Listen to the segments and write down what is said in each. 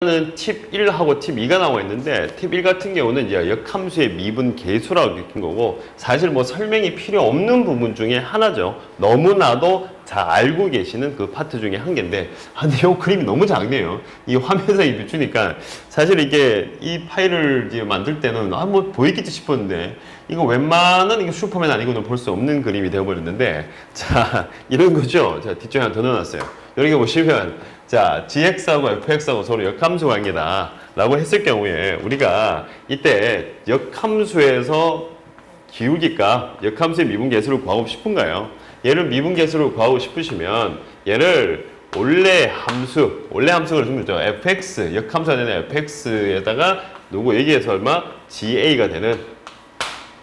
는 팁 1하고 팁 2가 나와 있는데 팁 1 같은 경우는 이제 역함수의 미분 계수라고 읽힌 거고 사실 뭐 설명이 필요 없는 부분 중에 하나죠. 너무나도 잘 알고 계시는 그 파트 중에 한 개인데 근데 이 그림이 너무 작네요. 이 화면상에 비추니까 사실 이게 이 파일을 이제 만들 때는 뭐 보이겠지 싶었는데 이거 웬만한 이거 슈퍼맨 아니고는 볼 수 없는 그림이 되어버렸는데 자 이런 거죠. 자 뒤쪽에 하나 더 넣어놨어요. 여기 보시면 자, gx하고 fx하고 서로 역함수 관계다 라고 했을 경우에 우리가 이때 역함수에서 기울기값, 역함수의 미분계수를 구하고 싶은가요? 얘를 미분계수를 구하고 싶으시면 얘를 원래 함수가 그러시면 되죠. fx, 역함수가 되는 fx에다가 누구 여기에서 얼마? ga가 되는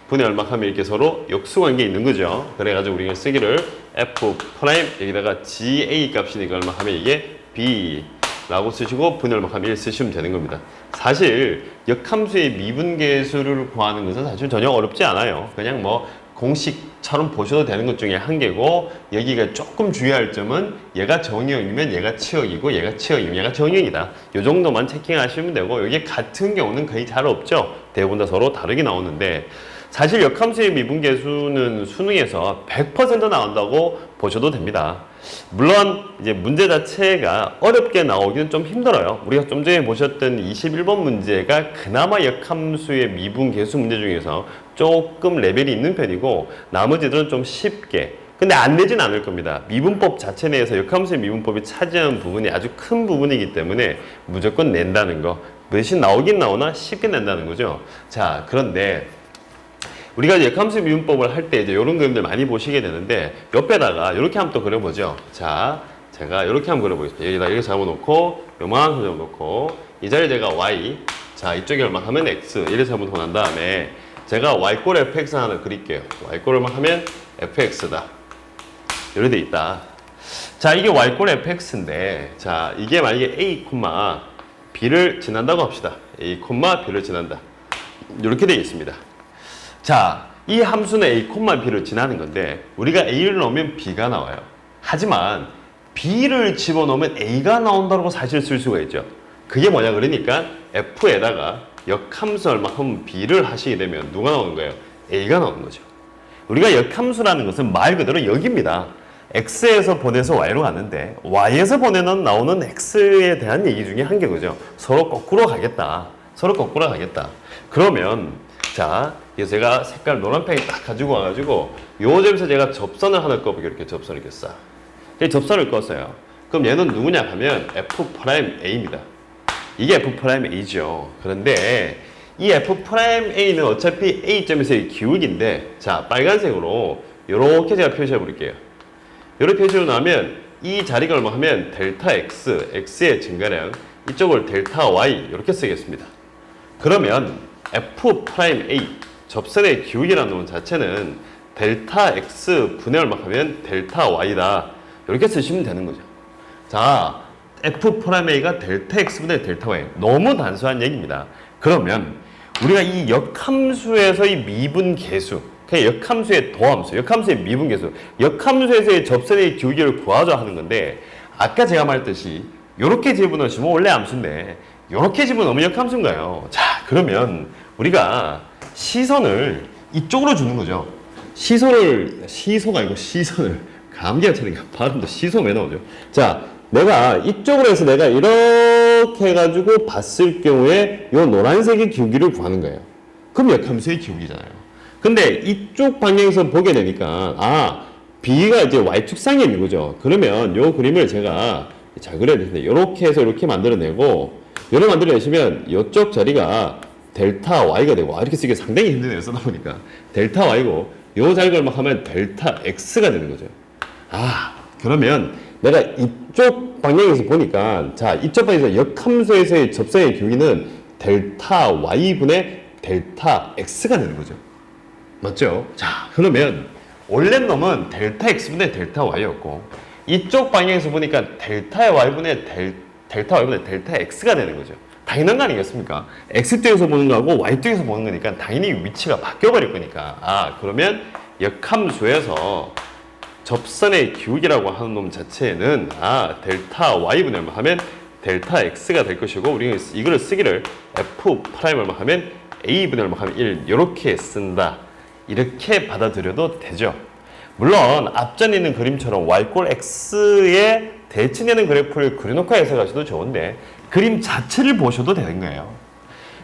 분의 얼마 하면 이렇게 서로 역수관계 있는 거죠. 그래가지고 우리가 쓰기를 f 프라임 여기다가 ga 값이니까 얼마 하면 이게 b 라고 쓰시고 분의 얼마 하면 1 쓰시면 되는 겁니다. 사실 역함수의 미분계수를 구하는 것은 사실 전혀 어렵지 않아요. 그냥 뭐 공식처럼 보셔도 되는 것 중에 한 개고 여기가 조금 주의할 점은 얘가 정의역이면 얘가 치역이고 얘가 치역이면 얘가 정의역이다. 이 정도만 체킹하시면 되고 여기 같은 경우는 거의 잘 없죠. 대부분 다 서로 다르게 나오는데 사실 역함수의 미분계수는 수능에서 100% 나온다고 보셔도 됩니다. 물론 이제 문제 자체가 어렵게 나오기는 좀 힘들어요. 우리가 좀 전에 보셨던 21번 문제가 그나마 역함수의 미분계수 문제 중에서 조금 레벨이 있는 편이고 나머지들은 좀 쉽게 근데 안 되진 않을 겁니다. 미분법 자체 내에서 역함수의 미분법이 차지하는 부분이 아주 큰 부분이기 때문에 무조건 낸다는 거 대신 나오긴 나오나 쉽게 낸다는 거죠. 자 그런데 우리가 역함수 미분법을 할 때 이제 이런 그림들 많이 보시게 되는데 옆에다가 이렇게 한번 또 그려보죠. 자, 제가 이렇게 한번 그려보겠습니다. 여기다 이렇게 잡아놓고 요만큼 잡아놓고 이 자리에 제가 y 자 이쪽에 얼마 하면 x 이래서 한번 난 다음에 제가 y꼴 fx 하나 그릴게요. y꼴 얼마 하면 fx다. 이렇게 돼 있다. 자 이게 y꼴 fx인데 자 이게 만약에 a, b를 지난다고 합시다. a, b를 지난다. 이렇게 돼 있습니다. 자, 이 함수는 a, b를 지나는 건데 우리가 a를 넣으면 b가 나와요. 하지만 b를 집어넣으면 a가 나온다고 사실 쓸 수가 있죠. 그게 뭐냐 그러니까 f에다가 역함수 얼마 하면 b를 하시게 되면 누가 나오는 거예요? a가 나오는 거죠. 우리가 역함수라는 것은 말 그대로 역입니다. x에서 보내서 y로 가는데 y에서 보내는 나오는 x에 대한 얘기 중에 한 개죠. 서로 거꾸로 가겠다. 서로 거꾸로 가겠다. 그러면 자, 그래서 제가 색깔 노란펜 딱 가지고 와가지고 요 점에서 제가 접선을 하나 꺼보게 이렇게 접선을 이렇게 싹. 접선을 껐어요. 그럼 얘는 누구냐 하면 F'A입니다. 이게 F'A죠. 그런데 이 F'A는 어차피 A점에서의 기울기인데 자, 빨간색으로 요렇게 제가 표시해 볼게요. 요렇게 표시해 놓으면 이 자리가 얼마 하면 델타 X, X의 증가량 이쪽을 델타 Y 이렇게 쓰겠습니다. 그러면 F'A 접선의 기울기라는 놈 자체는 델타 X 분의 얼마 하면 델타 Y다. 이렇게 쓰시면 되는 거죠. 자, F'A가 델타 X 분의 델타 Y. 너무 단순한 얘기입니다. 그러면 우리가 이 역함수에서의 미분계수, 그냥 역함수의 도함수, 역함수의 미분계수, 역함수에서의 접선의 기울기를 구하자 하는 건데 아까 제가 말했듯이 이렇게 집어넣으시면 원래 함수인데 이렇게 집어넣으면 역함수인가요? 자, 그러면 우리가 시선을 이쪽으로 주는 거죠. 시소가 아니고 시선을 감기가 차니까 발음도 시소 왜 나오죠? 자, 내가 이쪽으로 해서 내가 이렇게 해가지고 봤을 경우에 이 노란색의 기울기를 구하는 거예요. 그럼 역함수의 기울기잖아요. 근데 이쪽 방향에서 보게 되니까 B가 이제 Y축상에 있는 거죠. 그러면 이 그림을 제가 잘 그려야 되는데 이렇게 해서 이렇게 만들어내고 이렇게 만들어내시면 이쪽 자리가 델타 Y가 되고 이렇게 쓰기 상당히 힘드네요. 쓰다 보니까 델타 Y고 이 자리가 얼마 하면 델타 X가 되는 거죠. 그러면 내가 이쪽 방향에서 보니까 자 이쪽 방향에서 역함수에서의 접선의 기울기는 델타 Y분의 델타 X가 되는 거죠. 맞죠? 자 그러면 원래 놈은 델타 X분의 델타 Y였고 이쪽 방향에서 보니까 델타 Y분의 델타 X가 되는 거죠. 당연한 거 아니겠습니까? X쪽에서 보는 거하고 Y쪽에서 보는 거니까 당연히 위치가 바뀌어버릴 거니까 그러면 역함수에서 접선의 기울기라고 하는 놈 자체는 델타 Y분의 얼마 하면 델타 x가 될 것이고 우리는 이거를 쓰기를 f 프라임을 하면 a분의 얼마 하면 1 이렇게 쓴다. 이렇게 받아들여도 되죠. 물론 앞전에 있는 그림처럼 y꼴 x에 대칭되는 그래프를 그려놓고 해석하셔도 좋은데 그림 자체를 보셔도 되는 거예요.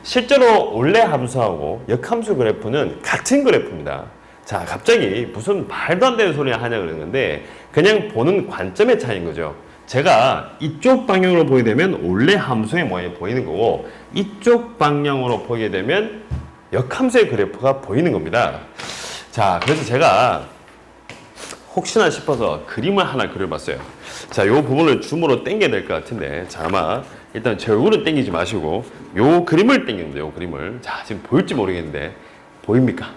실제로 원래 함수하고 역함수 그래프는 같은 그래프입니다. 자, 갑자기 무슨 말도 안 되는 소리 하냐 그러는데 그냥 보는 관점의 차이인 거죠. 제가 이쪽 방향으로 보게 되면 원래 함수의 모양이 보이는 거고 이쪽 방향으로 보게 되면 역함수의 그래프가 보이는 겁니다. 자, 그래서 제가 혹시나 싶어서 그림을 하나 그려봤어요. 자, 요 부분을 줌으로 당겨야 될 것 같은데 자, 아마 일단 제 얼굴은 당기지 마시고 요 그림을 당기는데 요 그림을 자, 지금 보일지 모르겠는데 보입니까?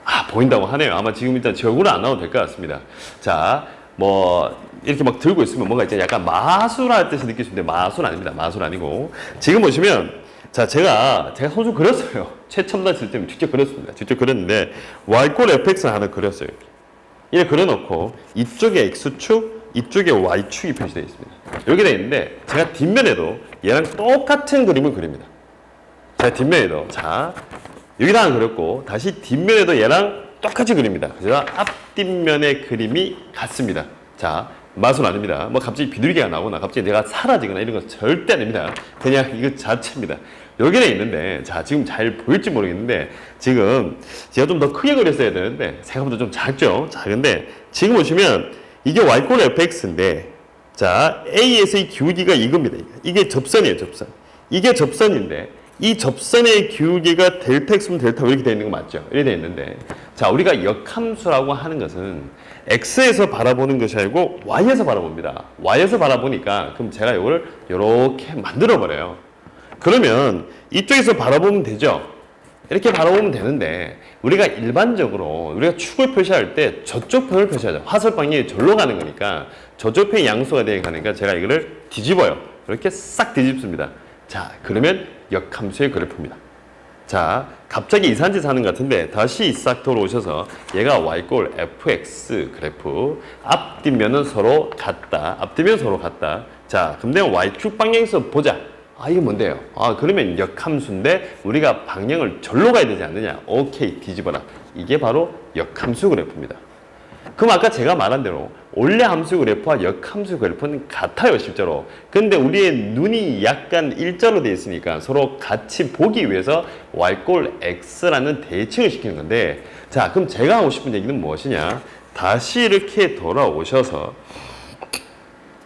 아, 보인다고 하네요. 아마 지금 일단 제 얼굴은 안 나와도 될 것 같습니다. 자, 뭐 이렇게 막 들고 있으면 뭔가 이제 약간 마술할 듯이 느낄 수 있는데 마술 아닙니다. 마술 아니고 지금 보시면 자, 제가 손수 그렸어요. 최첨단 시스템 직접 그렸습니다. 직접 그렸는데 y꼴 fx를 하나 그렸어요. 이렇게 그려놓고 이쪽에 x축, 이쪽에 y축이 표시되어 있습니다. 여기 되어 있는데 제가 뒷면에도 얘랑 똑같은 그림을 그립니다. 제가 뒷면에도 자 여기다 하나 그렸고 다시 뒷면에도 얘랑 똑같이 그립니다. 그래서 앞뒷면의 그림이 같습니다. 자, 마술 아닙니다. 뭐 갑자기 비둘기가 나오거나 갑자기 내가 사라지거나 이런 건 절대 아닙니다. 그냥 이거 자체입니다. 여기에 있는데 자, 지금 잘 보일지 모르겠는데 지금 제가 좀 더 크게 그렸어야 되는데 생각보다 좀 작죠. 작은데 지금 보시면 이게 y꼴 fx인데 자, A에서의 기울기가 이겁니다. 이게 접선이에요, 접선. 이게 접선인데 이 접선의 기울기가 델타 x면 델타 y 이렇게 되어 있는 거 맞죠? 이렇게 되어 있는데 자, 우리가 역함수라고 하는 것은 x에서 바라보는 것이 아니고 y에서 바라봅니다. y에서 바라보니까 그럼 제가 이걸 이렇게 만들어 버려요. 그러면 이쪽에서 바라보면 되죠? 이렇게 바라보면 되는데 우리가 일반적으로 우리가 축을 표시할 때 저쪽 편을 표시하죠. 화살방이 절로 가는 거니까 저쪽 편이 양수가 되어 가니까 제가 이거를 뒤집어요. 이렇게 싹 뒤집습니다. 자, 그러면 역함수의 그래프입니다. 자, 갑자기 이상한 짓 하는 것 같은데 다시 싹 돌아오셔서 얘가 y꼴 fx 그래프 앞뒷면은 서로 같다. 앞뒷면 서로 같다. 자, 근데 y축 방향에서 보자. 아, 이게 뭔데요? 아, 그러면 역함수인데 우리가 방향을 절로 가야 되지 않느냐? 오케이, 뒤집어라. 이게 바로 역함수 그래프입니다. 그럼 아까 제가 말한 대로 원래 함수 그래프와 역함수 그래프는 같아요, 실제로. 근데 우리의 눈이 약간 일자로 되어 있으니까 서로 같이 보기 위해서 y꼴 x라는 대칭을 시키는 건데 자, 그럼 제가 하고 싶은 얘기는 무엇이냐? 다시 이렇게 돌아오셔서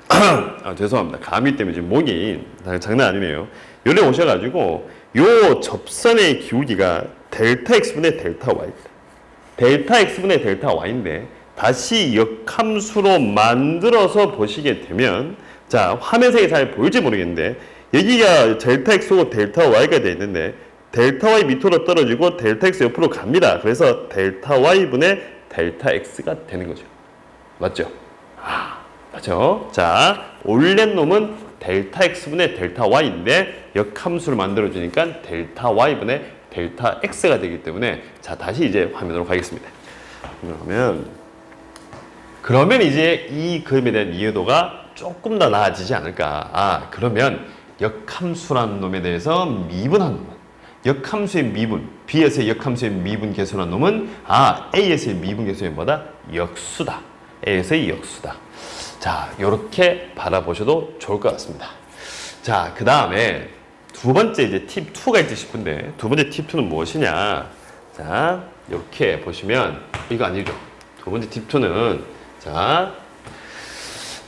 아, 죄송합니다. 감기 때문에 지금 목이 장난 아니네요. 여기 오셔가지고 요 접선의 기울기가 델타 x분의 델타 y 델타 x분의 델타 y인데 다시 역함수로 만들어서 보시게 되면 자, 화면색이 잘 보일지 모르겠는데 여기가 델타 x고 델타 y가 되어 있는데 델타 y 밑으로 떨어지고 델타 x 옆으로 갑니다. 그래서 델타 y분의 델타 x가 되는 거죠. 맞죠? 맞죠? 자, 원래 놈은 델타 x분의 델타 y인데 역함수를 만들어주니까 델타 y분의 델타 x가 되기 때문에 자, 다시 이제 화면으로 가겠습니다. 그러면 이제 이 그림에 대한 이해도가 조금 더 나아지지 않을까. 아, 그러면 역함수라는 놈에 대해서 미분한 놈은 역함수의 미분, B에서의 역함수의 미분 계수한 놈은 아, A에서의 미분 계수의 뭐다? 역수다. A에서의 역수다. 자, 요렇게 바라보셔도 좋을 것 같습니다. 자, 그 다음에 두 번째 이제 팁 2가 있지 싶은데 두 번째 팁 2는 무엇이냐? 자, 이렇게 보시면 이거 아니죠. 두 번째 팁 2는 자,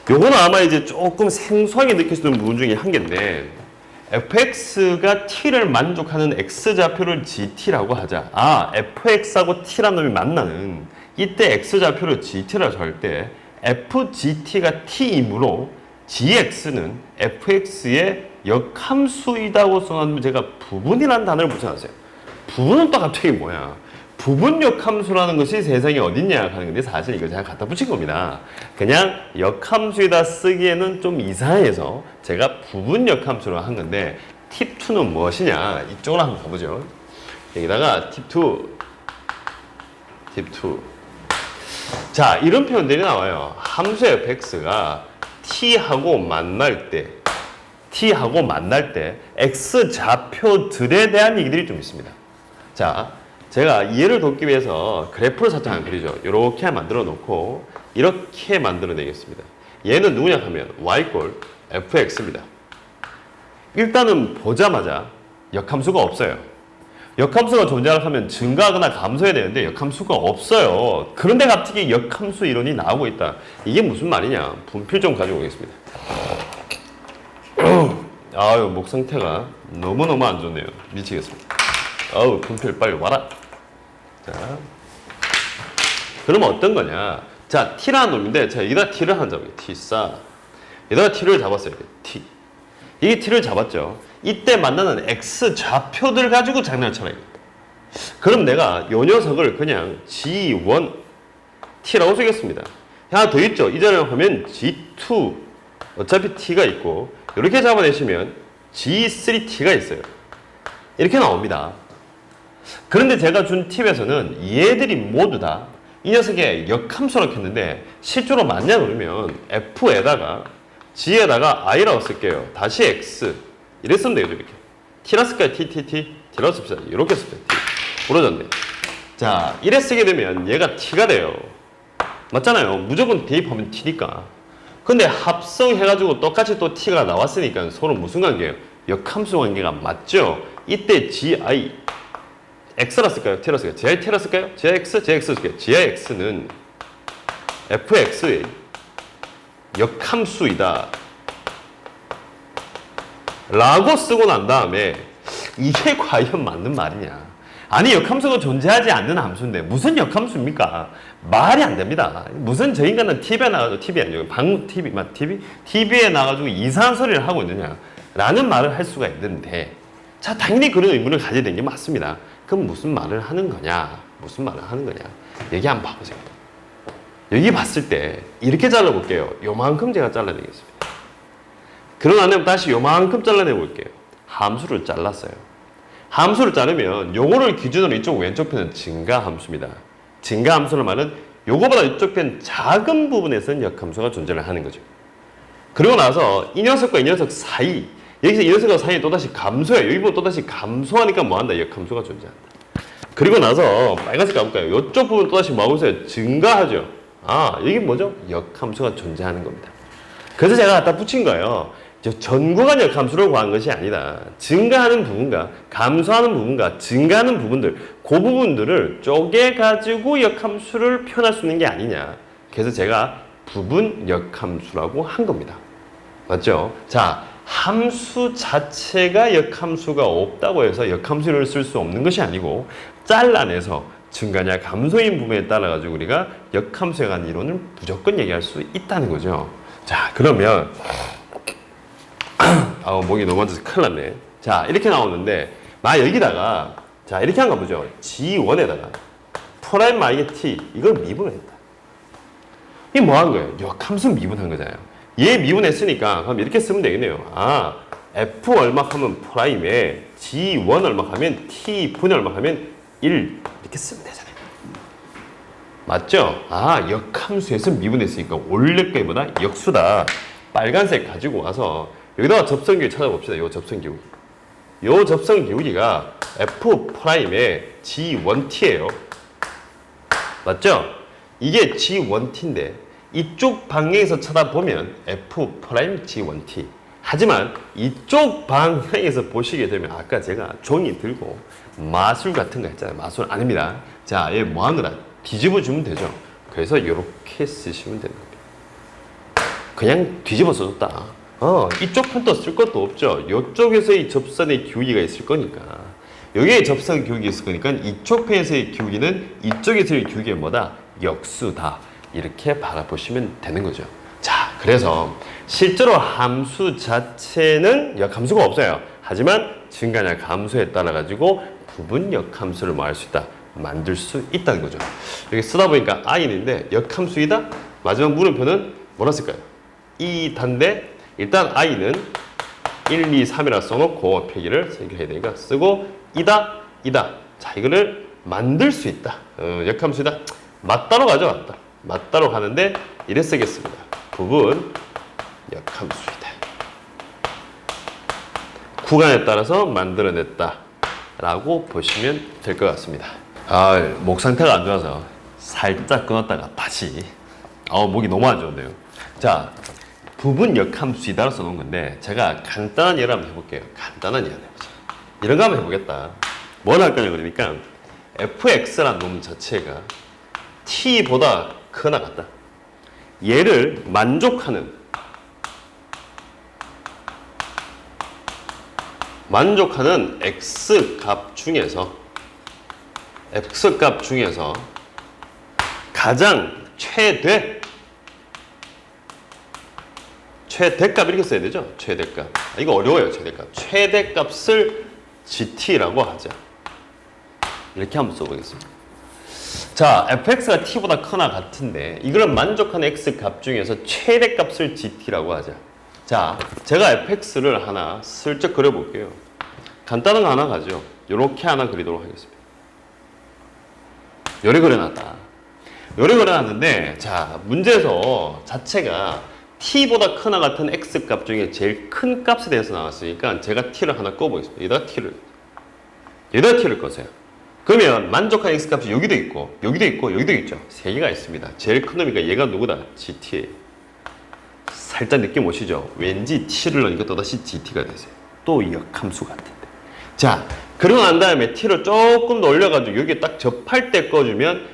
요거는 아마 이제 조금 생소하게 느낄 수 있는 부분 중에 한 개인데 fx가 t를 만족하는 x좌표를 gt라고 하자. 아, fx하고 t라는 놈이 만나는 이때 x좌표를 gt라고 할 때 fgt가 t이므로 gx는 fx의 역함수이다고 써놨는데 제가 부분이라는 단어를 붙여놨어요. 부분은 또 갑자기 뭐야? 부분 역함수라는 것이 세상에 어딨냐 하는 건데 사실 이거 제가 갖다 붙인 겁니다. 그냥 역함수에다 쓰기에는 좀 이상해서 제가 부분 역함수로 한 건데 팁 2는 무엇이냐? 이쪽으로 한번 가보죠. 여기다가 팁 2 자, 이런 표현들이 나와요. 함수 fx가 t하고 만날 때 t하고 만날 때 x 좌표들에 대한 얘기들이 좀 있습니다. 자, 제가 이해를 돕기 위해서 그래프를 살짝 안 그리죠. 이렇게 만들어 놓고 이렇게 만들어 내겠습니다. 얘는 누구냐 하면 y=fx입니다. 일단은 보자마자 역함수가 없어요. 역함수가 존재하면 증가하거나 감소해야 되는데 역함수가 없어요. 그런데 갑자기 역함수 이론이 나오고 있다. 이게 무슨 말이냐? 분필 좀 가지고 오겠습니다. 아유, 목 상태가 너무너무 안 좋네요. 미치겠습니다. 아우, 분필 빨리 와라. 자, 그러면 어떤 거냐? 자, t라는 놈인데, 자, 여기다 t를 한 잡아요. t 싸. 여기다가 t를 잡았어요. t. 이게 t를 잡았죠. 이때 만나는 x 좌표들 가지고 장난을 쳐라. 그럼 내가 요 녀석을 그냥 g1 t라고 쓰겠습니다. 하나 더 있죠. 이 자리에 하면 g2 어차피 t가 있고 이렇게 잡아내시면 g3t가 있어요. 이렇게 나옵니다. 그런데 제가 준 팁에서는 얘들이 모두 다 이 녀석의 역함수라고 했는데 실제로 맞냐 그러면 f에다가 g에다가 i라고 쓸게요. 다시 x 이래 쓰면 되죠. 이렇게 t라 쓸까요? t라고 씁시다. 이렇게 씁시다. t 부러졌네. 자, 이래 쓰게 되면 얘가 t가 돼요. 맞잖아요. 무조건 대입하면 t니까. 근데 합성해가지고 똑같이 또 t가 나왔으니까 서로 무슨 관계예요? 역함수 관계가 맞죠? 이때 gi x라 쓸까요? t라 쓸까요? gi t라 쓸까요? gix 쓸게요. gix는 fx의 역함수이다 라고 쓰고 난 다음에 이게 과연 맞는 말이냐? 아니, 역함수가 존재하지 않는 함수인데 무슨 역함수입니까? 말이 안 됩니다. 무슨 저 인간은 TV에 나가지고 TV 아니고 방금 TV에 나가지고 이상한 소리를 하고 있느냐? 라는 말을 할 수가 있는데, 자, 당연히 그런 의문을 가져야 되는 게 맞습니다. 그럼 무슨 말을 하는 거냐? 무슨 말을 하는 거냐? 여기 한번 봐보세요. 여기 봤을 때 이렇게 잘라볼게요. 요만큼 제가 잘라내겠습니다. 그러고 나면 다시 요만큼 잘라내볼게요. 함수를 잘랐어요. 함수를 자르면 요거를 기준으로 이쪽 왼쪽 편은 증가함수입니다. 증가함수는 말은 요거보다 이쪽 편 작은 부분에서는 역함수가 존재를 하는 거죠. 그러고 나서 이 녀석과 이 녀석 사이, 여기서 이 녀석과 사이에 또다시 감소해요. 여기 보면 또다시 감소하니까 뭐한다? 역함수가 존재한다. 그리고 나서 빨간색 가볼까요? 이쪽 부분 또다시 뭐하고 있어요? 증가하죠. 아, 이게 뭐죠? 역함수가 존재하는 겁니다. 그래서 제가 갖다 붙인 거예요. 전구간 역함수를 구한 것이 아니다. 증가하는 부분과 감소하는 부분과 증가하는 부분들, 그 부분들을 쪼개가지고 역함수를 표현할 수 있는 게 아니냐. 그래서 제가 부분 역함수라고 한 겁니다. 맞죠? 자, 함수 자체가 역함수가 없다고 해서 역함수를 쓸 수 없는 것이 아니고 잘라내서 증가냐 감소인 부분에 따라 가지고 우리가 역함수에 관한 이론을 무조건 얘기할 수 있다는 거죠. 자, 그러면 목이 너무 앉아서 큰일 났네. 자, 이렇게 나오는데 여기다가 자, 이렇게 한가 보죠. G1에다가 프라임 마이게 T 이걸 미분했다. 이게 뭐 한 거예요? 역함수 미분한 거잖아요. 얘 미분했으니까 그럼 이렇게 쓰면 되겠네요. 아, F 얼마 하면 프라임에 G1 얼마 하면 T 분의 얼마 하면 1 이렇게 쓰면 되잖아요. 맞죠? 아, 역함수에서 미분했으니까 원래 거보다 역수다. 빨간색 가지고 와서 여기다가 접선기울 찾아봅시다. 요 접선기울. 요 접선기울이가 F 프라임의 G1T예요. 맞죠? 이게 G1T인데 이쪽 방향에서 쳐다보면 F 프라임 G1T. 하지만 이쪽 방향에서 보시게 되면 아까 제가 종이 들고 마술 같은 거 했잖아요. 마술 아닙니다. 자, 얘 뭐 하느라 뒤집어 주면 되죠. 그래서 이렇게 쓰시면 되는 겁니다. 그냥 뒤집어 써줬다. 이쪽 편도 쓸 것도 없죠. 이쪽에서의 접선의 기울기가 있을 거니까. 여기에 접선 기울기 있을 거니까 이쪽 편에서의 기울기는 이쪽에서의 기울기가 뭐다? 역수다. 이렇게 바라보시면 되는 거죠. 자, 그래서 실제로 함수 자체는 역함수가 없어요. 하지만 증가냐 감소에 따라 가지고 부분 역함수를 뭐 할 수 있다? 만들 수 있다는 거죠. 여기 쓰다 보니까 i인데 역함수이다? 마지막 물음표는 뭐라 쓸까요? 이 단데 일단 i는 1, 2, 3이라 써놓고 표기를 생겨야 되니까 쓰고 이다. 자, 이거를 만들 수 있다. 역함수이다. 맞다로 가져왔다. 맞다로 가는데 이래 쓰겠습니다. 부분 역함수이다. 구간에 따라서 만들어냈다 라고 보시면 될 것 같습니다. 목 상태가 안 좋아서 살짝 끊었다가 다시 목이 너무 안 좋은데요. 자, 부분 역함수 이다로 써놓은 건데 제가 간단한 예를 한번 해볼게요. 간단한 예를 해보자. 이런 거 한번 해보겠다. 뭘 할 거냐 그러니까 fx라는 놈 자체가 t보다 크나 같다. 얘를 만족하는 x 값 중에서 가장 최대값 이렇게 써야 되죠? 최대값. 이거 어려워요, 최대값. 최대값을 gt라고 하자. 이렇게 한번 써보겠습니다. 자, fx가 t보다 크나 같은데 이걸 만족하는 x값 중에서 최대값을 gt라고 하자. 자, 제가 fx를 하나 슬쩍 그려볼게요. 간단한 거 하나 가죠. 이렇게 하나 그리도록 하겠습니다. 요래 그려놨는데 자, 문제에서 자체가 t보다 크나 같은 x값 중에 제일 큰 값에 대해서 나왔으니까 제가 t를 하나 꺼보겠습니다. 여기다 t를 꺼세요. 그러면 만족한 x값이 여기도 있고 여기도 있죠. 세 개가 있습니다. 제일 큰 놈이니까 얘가 누구다? gt예요. 살짝 느낌 오시죠? 왠지 t를 넣으니까 또다시 gt가 되세요. 또 역함수 같은데. 자, 그러고 난 다음에 t를 조금 더 올려가지고 여기에 딱 접할 때 꺼주면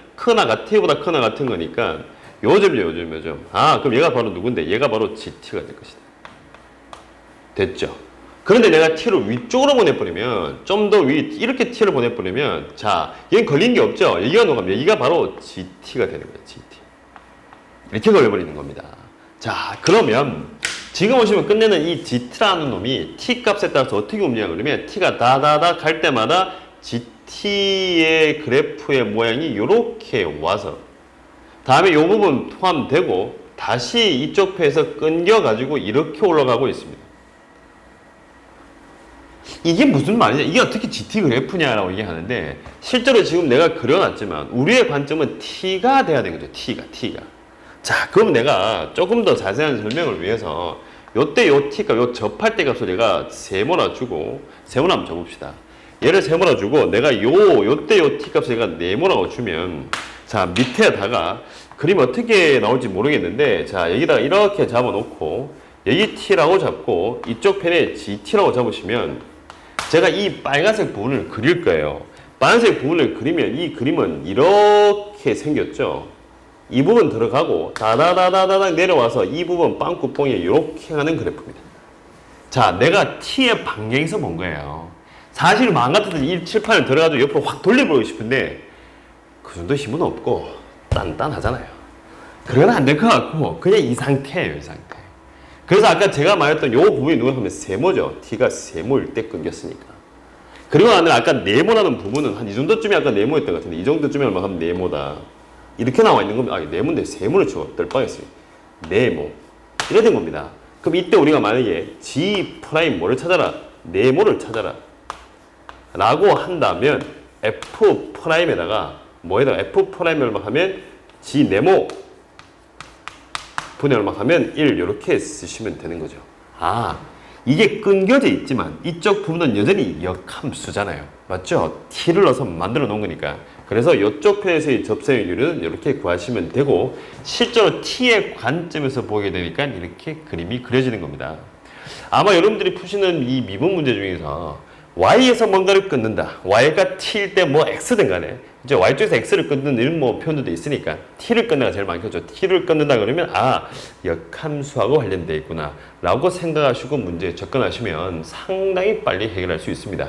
t보다 크나 같은 거니까 요점. 그럼 얘가 바로 누군데? 얘가 바로 gt가 될 것이다. 됐죠? 그런데 내가 t를 위쪽으로 보내버리면 좀 더 이렇게 t를 보내버리면 자, 얘는 걸린 게 없죠? 여기가 누가 여기가 바로 gt가 되는 거예요. gt. 이렇게 걸려버리는 겁니다. 자, 그러면 지금 보시면 끝내는 이 gt라는 놈이 t 값에 따라서 어떻게 움직여 그러면 t가 다다다 갈 때마다 gt의 그래프의 모양이 이렇게 와서 다음에 이 부분 포함되고 다시 이쪽 패에서 끊겨가지고 이렇게 올라가고 있습니다. 이게 무슨 말이냐? 이게 어떻게 GT 그래프냐라고 얘기하는데 실제로 지금 내가 그려놨지만 우리의 관점은 T가 돼야 되는 거죠. T가. 자, 그럼 내가 조금 더 자세한 설명을 위해서 요때 요 T값, 요 접할 때 값을 내가 세모나 주고 세모나 한번 줘봅시다. 얘를 세모나 주고 내가 요때 요 T값을 내가 네모라고 주면 자, 밑에다가 그림 어떻게 나올지 모르겠는데 자, 여기다가 이렇게 잡아놓고 여기 T라고 잡고 이쪽 편에 GT라고 잡으시면 제가 이 빨간색 부분을 그릴 거예요. 빨간색 부분을 그리면 이 그림은 이렇게 생겼죠. 이 부분 들어가고 다다다다닥 내려와서 이 부분 빵꾸뽕이 이렇게 하는 그래프입니다. 자, 내가 T의 방향에서 본 거예요. 사실 마음 같아서 이 칠판을 들어가지고 옆으로 확 돌려보고 싶은데 그 정도 힘은 없고 단단하잖아요. 그건 안 될 것 같고 그냥 이 상태예요, 이 상태. 그래서 아까 제가 말했던 요 부분이 누가 하면 세모죠. T가 세모일 때 끊겼으니까. 그리고 나는 아까 네모라는 부분은 한 이 정도쯤이 아까 네모였던 것 같은데 이 정도쯤이 얼마 하면 네모다. 이렇게 나와 있는 겁니다. 네모인데 세모를 치고 뜰뻔했어요. 네모. 이래 된 겁니다. 그럼 이때 우리가 만약에 G' 뭐를 찾아라? 네모를 찾아라. 라고 한다면 F'에다가 뭐에다가 F'을 얼마 하면 G 네모 분의 얼마 하면 1 이렇게 쓰시면 되는 거죠. 이게 끊겨져 있지만 이쪽 부분은 여전히 역함수잖아요. 맞죠? t를 넣어서 만들어 놓은 거니까. 그래서 이쪽 편에서의 접선율은 이렇게 구하시면 되고 실제로 t의 관점에서 보게 되니까 이렇게 그림이 그려지는 겁니다. 아마 여러분들이 푸시는 이 미분 문제 중에서 y에서 뭔가를 끊는다. y가 t일 때 뭐 x든 간에 이제 y쪽에서 x를 끊는 이런 뭐 표현도 있으니까 t를 끊는다가 제일 많겠죠. t를 끊는다 그러면 역함수하고 관련되어 있구나 라고 생각하시고 문제에 접근하시면 상당히 빨리 해결할 수 있습니다.